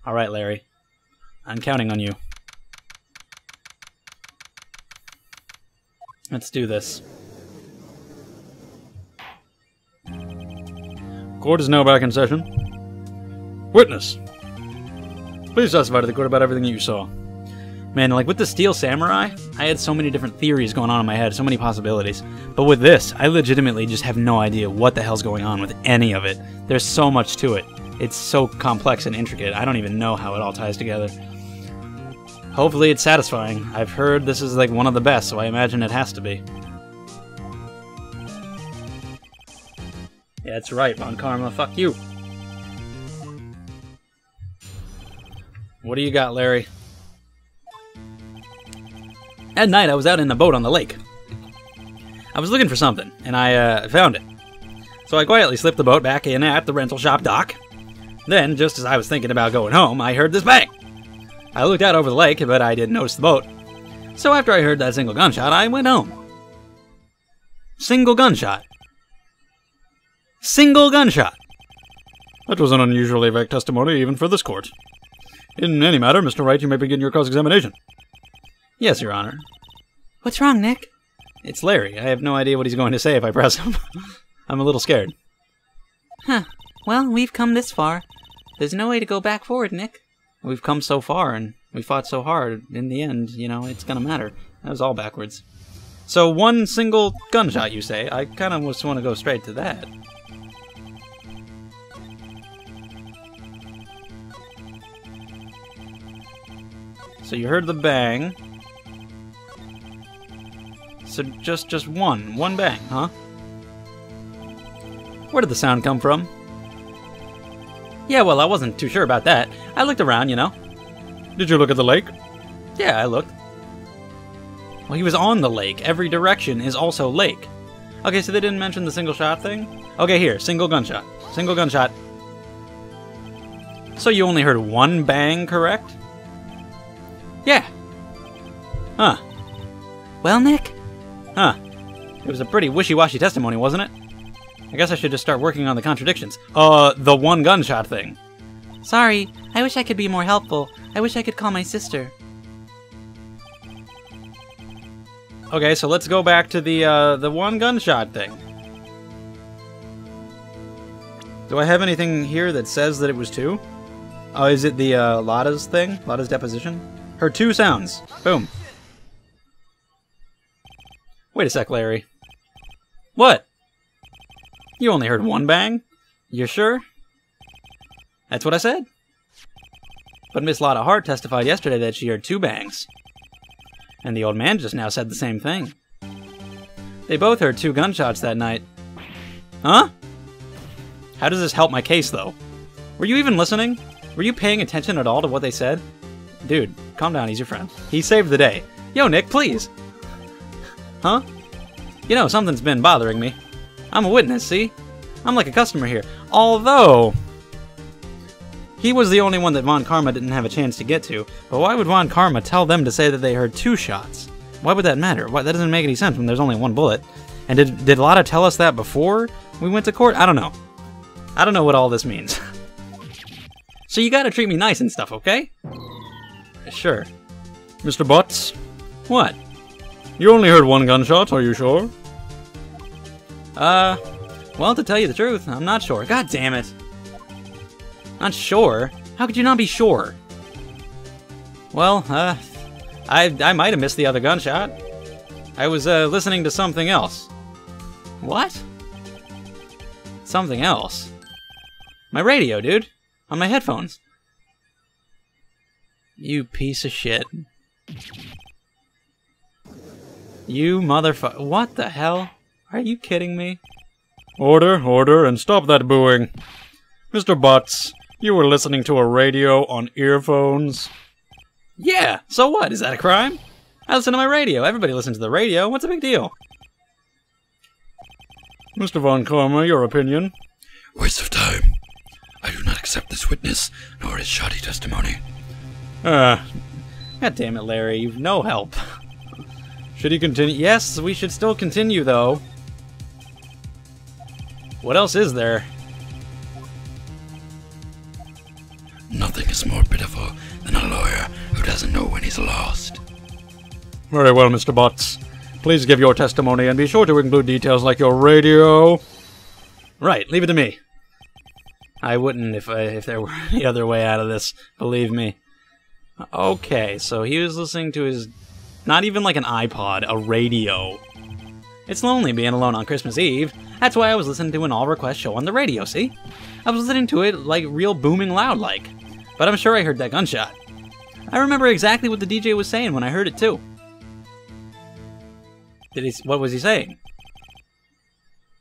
Alright, Larry. I'm counting on you. Let's do this. Court is now back in session. Witness! Please testify to the court about everything you saw. Man, like with the Steel Samurai, I had so many different theories going on in my head, so many possibilities. But with this, I legitimately just have no idea what the hell's going on with any of it. There's so much to it. It's so complex and intricate, I don't even know how it all ties together. Hopefully it's satisfying. I've heard this is like one of the best, so I imagine it has to be. Yeah, that's right, Von Karma, fuck you. What do you got, Larry? At night, I was out in a boat on the lake. I was looking for something, and I found it. So I quietly slipped the boat back in at the rental shop dock. Then, just as I was thinking about going home, I heard this bang. I looked out over the lake, but I didn't notice the boat. So after I heard that single gunshot, I went home. Single gunshot. Single gunshot. That was an unusually vague testimony, even for this court. In any matter, Mr. Wright, you may begin your cross-examination. Yes, Your Honor. What's wrong, Nick? It's Larry. I have no idea what he's going to say if I press him. I'm a little scared. Huh. Well, we've come this far. There's no way to go back forward, Nick. We've come so far, and we fought so hard. In the end, you know, it's gonna matter. That was all backwards. So one single gunshot, you say? I kind of just want to go straight to that. So you heard the bang. So just one bang, huh? Where did the sound come from? Yeah, well, I wasn't too sure about that. I looked around, you know. Did you look at the lake? Yeah, I looked. Well, he was on the lake. Every direction is also lake. Okay, so they didn't mention the single shot thing? Okay, here, single gunshot. Single gunshot. So you only heard one bang, correct? Yeah. Huh. Well, Nick? Huh. It was a pretty wishy-washy testimony, wasn't it? I guess I should just start working on the contradictions. The one gunshot thing. Sorry, I wish I could be more helpful. I wish I could call my sister. Okay, so let's go back to the one gunshot thing. Do I have anything here that says that it was two? Oh, is it the Lada's thing? Lada's deposition? Her two sounds. Boom. Wait a sec, Larry. What? You only heard one bang? You're sure? That's what I said. But Miss Lotta Hart testified yesterday that she heard two bangs. And the old man just now said the same thing. They both heard two gunshots that night. Huh? How does this help my case, though? Were you even listening? Were you paying attention at all to what they said? Dude, calm down, he's your friend. He saved the day. Yo, Nick, please! Huh? You know, something's been bothering me. I'm a witness, see? I'm like a customer here. Although, he was the only one that Von Karma didn't have a chance to get to. But why would Von Karma tell them to say that they heard two shots? Why would that matter? Why, that doesn't make any sense when there's only one bullet. And did Lotta tell us that before we went to court? I don't know. I don't know what all this means. So you gotta treat me nice and stuff, okay? Sure. Mr. Butts? What? You only heard one gunshot, are you sure? Well, to tell you the truth, I'm not sure. God damn it. Not sure? How could you not be sure? Well, I might have missed the other gunshot. I was, listening to something else. What? Something else? My radio, dude. On my headphones. You piece of shit. You motherfucker. What the hell? Are you kidding me? Order, order, and stop that booing. Mr. Butts, you were listening to a radio on earphones? Yeah, so what? Is that a crime? I listen to my radio. Everybody listens to the radio. What's the big deal? Mr. Von Karma, your opinion? Waste of time. I do not accept this witness, nor his shoddy testimony. God damn it, Larry. You've no help. Should he continue? Yes, we should still continue, though. What else is there? Nothing is more pitiful than a lawyer who doesn't know when he's lost. Very well, Mr. Butts. Please give your testimony and be sure to include details like your radio. Right, leave it to me. I wouldn't if there were any other way out of this, believe me. Okay, so he was listening to his... not even like an iPod, a radio. It's lonely being alone on Christmas Eve. That's why I was listening to an all-request show on the radio, see? I was listening to it like real booming loud like. But I'm sure I heard that gunshot. I remember exactly what the DJ was saying when I heard it too. What was he saying?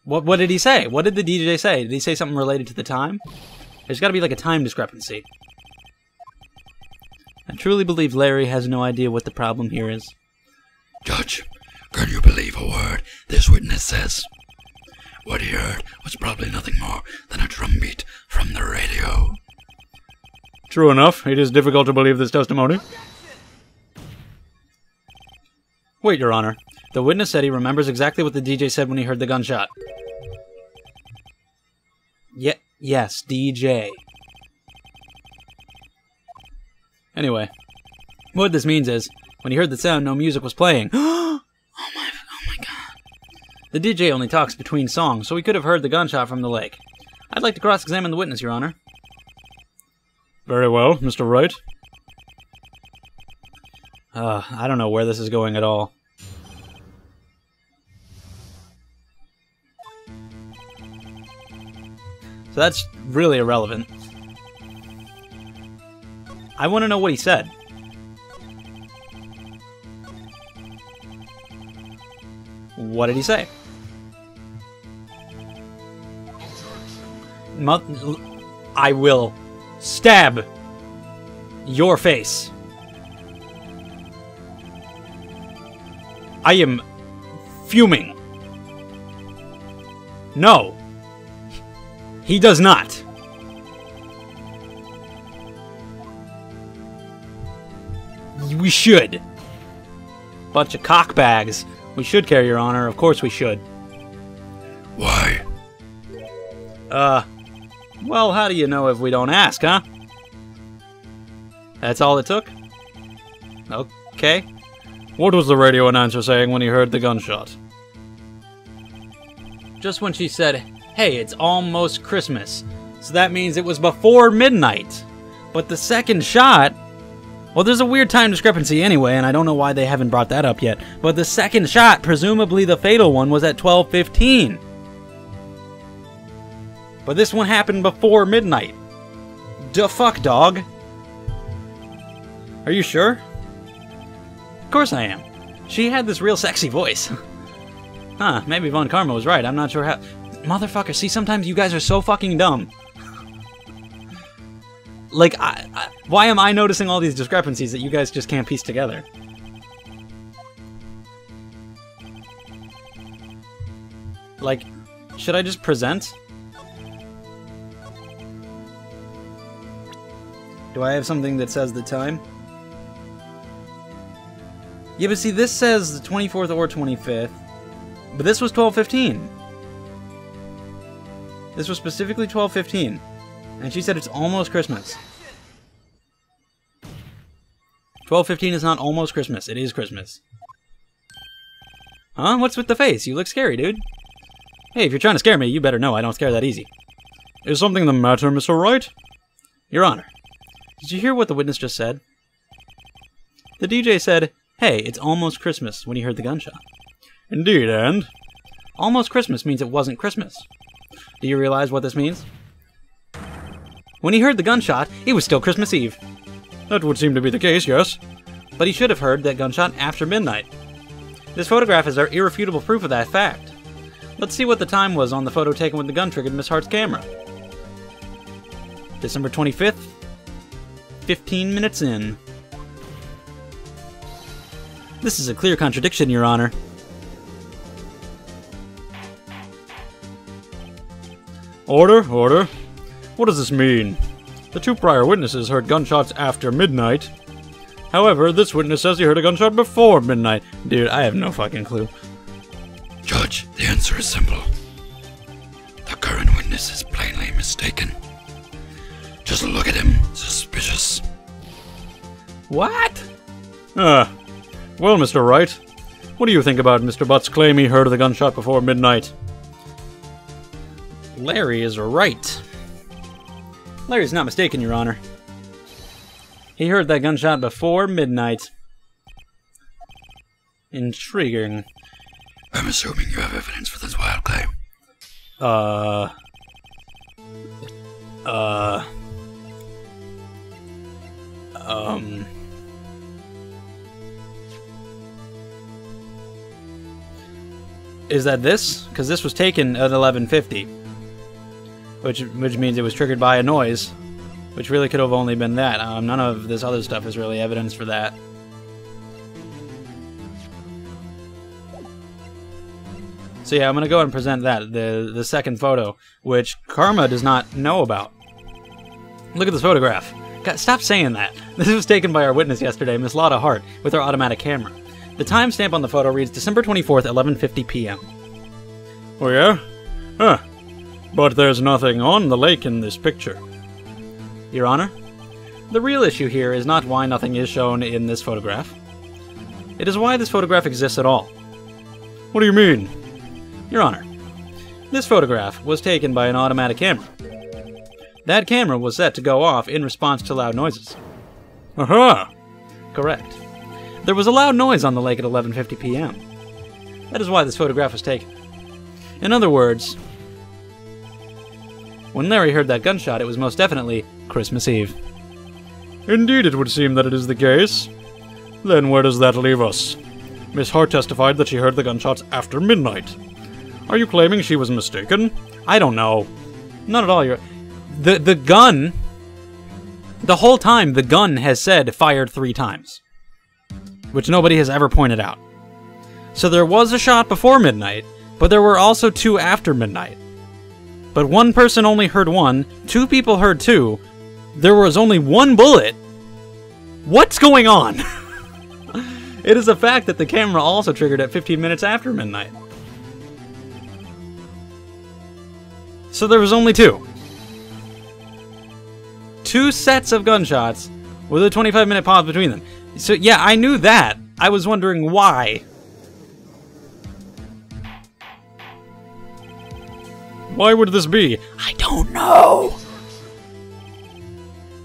What did he say? What did the DJ say? Did he say something related to the time? There's got to be like a time discrepancy. I truly believe Larry has no idea what the problem here is. Judge, can you believe a word this witness says? What he heard was probably nothing more than a drumbeat from the radio. True enough, it is difficult to believe this testimony. Wait, Your Honor. The witness said he remembers exactly what the DJ said when he heard the gunshot. Yes, DJ. Anyway, what this means is, when he heard the sound, no music was playing. Oh my god. The DJ only talks between songs, so he could have heard the gunshot from the lake. I'd like to cross-examine the witness, Your Honor. Very well, Mr. Wright. I don't know where this is going at all. So that's really irrelevant. I want to know what he said. What did he say? I will stab your face. I am fuming. No. He does not. We should. Bunch of cockbags. We should carry, Your Honor. Of course we should. Why? Well, how do you know if we don't ask, huh? That's all it took? Okay. What was the radio announcer saying when he heard the gunshot? Just when she said, hey, it's almost Christmas. So that means it was before midnight. But the second shot... Well, there's a weird time discrepancy anyway, and I don't know why they haven't brought that up yet. But the second shot, presumably the fatal one, was at 12:15. But this one happened before midnight. Da fuck, dog. Are you sure? Of course I am. She had this real sexy voice. Huh, maybe Von Karma was right. I'm not sure how... Motherfucker, see, sometimes you guys are so fucking dumb. Like, why am I noticing all these discrepancies that you guys just can't piece together? Like, should I just present? Do I have something that says the time? Yeah, but see, this says the 24th or 25th. But this was 12:15. This was specifically 12:15. And she said it's almost Christmas. 12:15 is not almost Christmas. It is Christmas. Huh? What's with the face? You look scary, dude. Hey, if you're trying to scare me, you better know I don't scare that easy. Is something the matter, Mr. Wright? Your Honor, did you hear what the witness just said? The DJ said, hey, it's almost Christmas when he heard the gunshot. Indeed, and? Almost Christmas means it wasn't Christmas. Do you realize what this means? When he heard the gunshot, it was still Christmas Eve. That would seem to be the case, yes. But he should have heard that gunshot after midnight. This photograph is our irrefutable proof of that fact. Let's see what the time was on the photo taken with the gun triggered Miss Hart's camera. December 25th, 15 minutes in. This is a clear contradiction, Your Honor. Order, order. What does this mean? The two prior witnesses heard gunshots after midnight. However, this witness says he heard a gunshot before midnight. Dude, I have no fucking clue. Judge, the answer is simple. The current witness is plainly mistaken. Just look at him. Suspicious. What? Well, Mr. Wright, what do you think about Mr. Butt's claim he heard the gunshot before midnight? Larry is right. Larry's not mistaken, Your Honor. He heard that gunshot before midnight. Intriguing. I'm assuming you have evidence for this wild claim. Is that this? Because this was taken at 11:50. Which means it was triggered by a noise. Which really could have only been that. None of this other stuff is really evidence for that. So yeah, I'm gonna go ahead and present that, the second photo, which Karma does not know about. Look at this photograph. God, stop saying that. This was taken by our witness yesterday, Miss Lotta Hart, with her automatic camera. The timestamp on the photo reads December 24th, 11:50 p.m. Oh yeah? Huh. But there's nothing on the lake in this picture. Your Honor, the real issue here is not why nothing is shown in this photograph. It is why this photograph exists at all. What do you mean? Your Honor, this photograph was taken by an automatic camera. That camera was set to go off in response to loud noises. Aha! Correct. There was a loud noise on the lake at 11:50 p.m. That is why this photograph was taken. In other words, when Larry heard that gunshot, it was most definitely Christmas Eve. Indeed, it would seem that it is the case. Then where does that leave us? Miss Hart testified that she heard the gunshots after midnight. Are you claiming she was mistaken? I don't know. Not at all. The gun... The whole time, the gun has said fired 3 times. Which nobody has ever pointed out. So there was a shot before midnight, but there were also 2 after midnight. But one person only heard 1, 2 people heard 2, there was only 1 bullet. What's going on? It is a fact that the camera also triggered at 15 minutes after midnight. So there was only 2. 2 sets of gunshots with a 25-minute pause between them. So yeah, I knew that. I was wondering why. Why would this be? I don't know.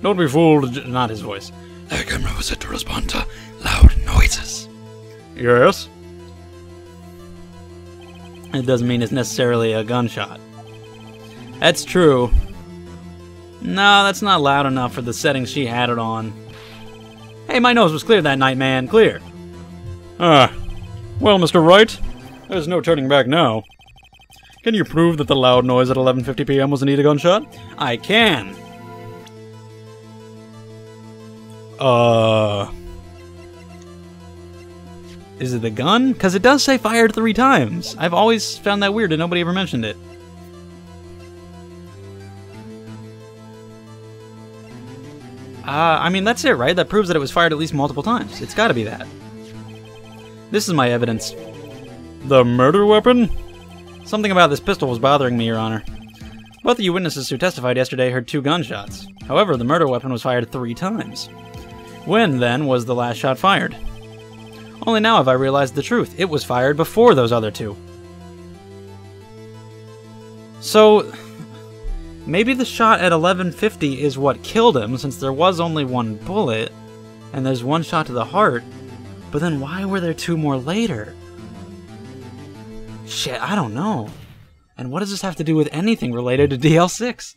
Don't be fooled. Not his voice. Their camera was set to respond to loud noises. Yes? It doesn't mean it's necessarily a gunshot. That's true. No, that's not loud enough for the settings she had it on. Hey, my nose was clear that night, man. Clear. Ah. Well, Mr. Wright, there's no turning back now. Can you prove that the loud noise at 11:50 p.m. was indeed a gunshot? I can. Is it the gun? Because it does say fired 3 times. I've always found that weird and nobody ever mentioned it. I mean, that's it, right? That proves that it was fired at least multiple times. It's gotta be that. This is my evidence. The murder weapon? Something about this pistol was bothering me, Your Honor. Both of you witnesses who testified yesterday heard 2 gunshots. However, the murder weapon was fired 3 times. When, then, was the last shot fired? Only now have I realized the truth. It was fired before those other 2. So, maybe the shot at 11:50 is what killed him, since there was only 1 bullet, and there's 1 shot to the heart. But then why were there 2 more later? Shit, I don't know. And what does this have to do with anything related to DL6?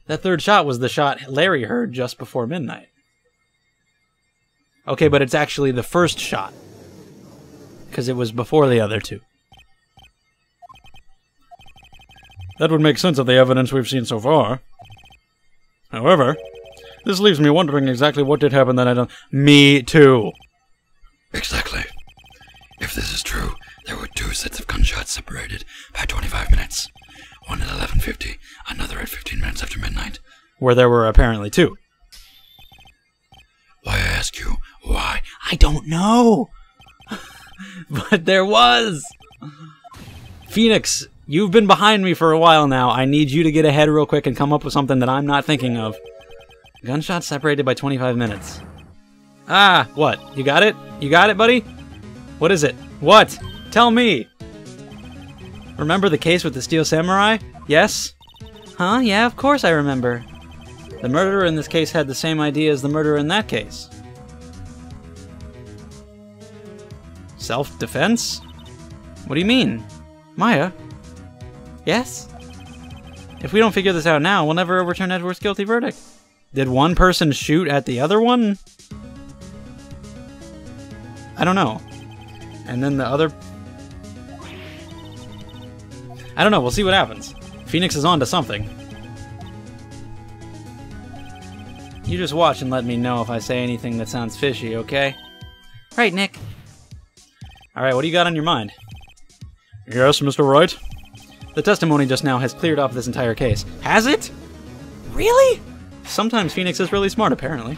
That 3rd shot was the shot Larry heard just before midnight. Okay, but it's actually the 1st shot. Because it was before the other 2. That would make sense of the evidence we've seen so far. However, this leaves me wondering exactly what did happen that I don't... Me too. Exactly. If this is true, there were 2 sets of gunshots separated by 25 minutes. One at 11:50, another at 15 minutes after midnight. Where there were apparently 2. Why, I ask you, why? I don't know. But there was. Phoenix, you've been behind me for a while now. I need you to get ahead real quick and come up with something that I'm not thinking of. Gunshots separated by 25 minutes. Ah, what? You got it? You got it, buddy? What is it? What? Tell me! Remember the case with the Steel Samurai? Yes? Huh? Yeah, of course I remember. The murderer in this case had the same idea as the murderer in that case. Self-defense? What do you mean? Maya? Yes? If we don't figure this out now, we'll never overturn Edgeworth's guilty verdict. Did one person shoot at the other one? I don't know. And then the other... I don't know, we'll see what happens. Phoenix is on to something. You just watch and let me know if I say anything that sounds fishy, okay? Right, Nick. Alright, what do you got on your mind? Yes, Mr. Wright? The testimony just now has cleared up this entire case. Has it? Really? Sometimes Phoenix is really smart, apparently.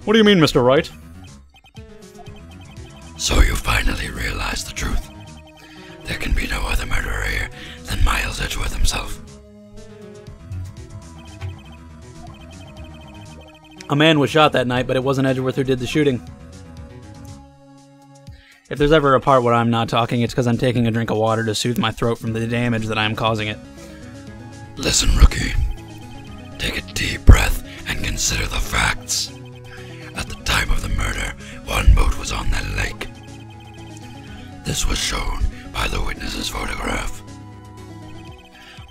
What do you mean, Mr. Wright? So you finally realize the truth. There can be no other murderer here than Miles Edgeworth himself. A man was shot that night, but it wasn't Edgeworth who did the shooting. If there's ever a part where I'm not talking, it's because I'm taking a drink of water to soothe my throat from the damage that I'm causing it. Listen, rookie. Take a deep breath and consider the facts. At the time of the murder, one boat was on that lake. This was shown by the witness's photograph.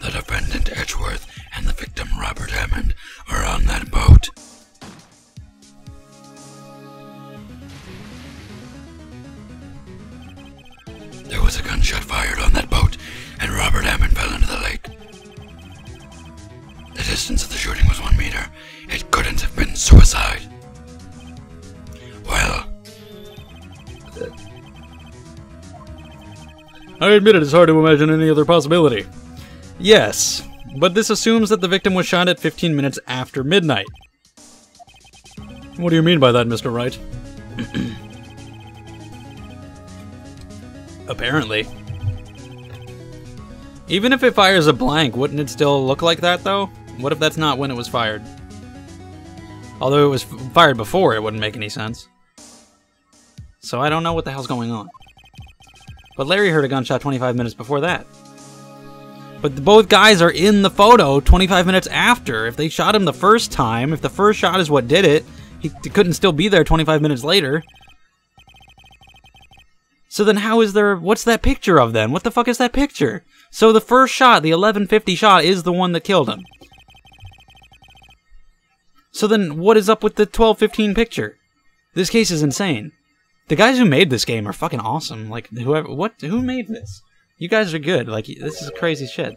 The defendant Edgeworth and the victim Robert Hammond are on that boat. There was a gunshot fired on that boat, and Robert Hammond fell into the lake. The distance of the shooting was 1 meter. It couldn't have been suicide. Well, I admit it is hard to imagine any other possibility. Yes, but this assumes that the victim was shot at 15 minutes after midnight. What do you mean by that, Mr. Wright? Apparently. Even if it fires a blank, wouldn't it still look like that, though? What if that's not when it was fired? Although it was fired before, it wouldn't make any sense. So I don't know what the hell's going on. But Larry heard a gunshot 25 minutes before that. But both guys are in the photo 25 minutes after. If they shot him the first time, if the first shot is what did it, he couldn't still be there 25 minutes later. So then how is there... What's that picture of then? What the fuck is that picture? So the first shot, the 11:50 shot, is the one that killed him. So then what is up with the 12:15 picture? This case is insane. The guys who made this game are fucking awesome. Like, who made this? You guys are good. Like, this is crazy shit.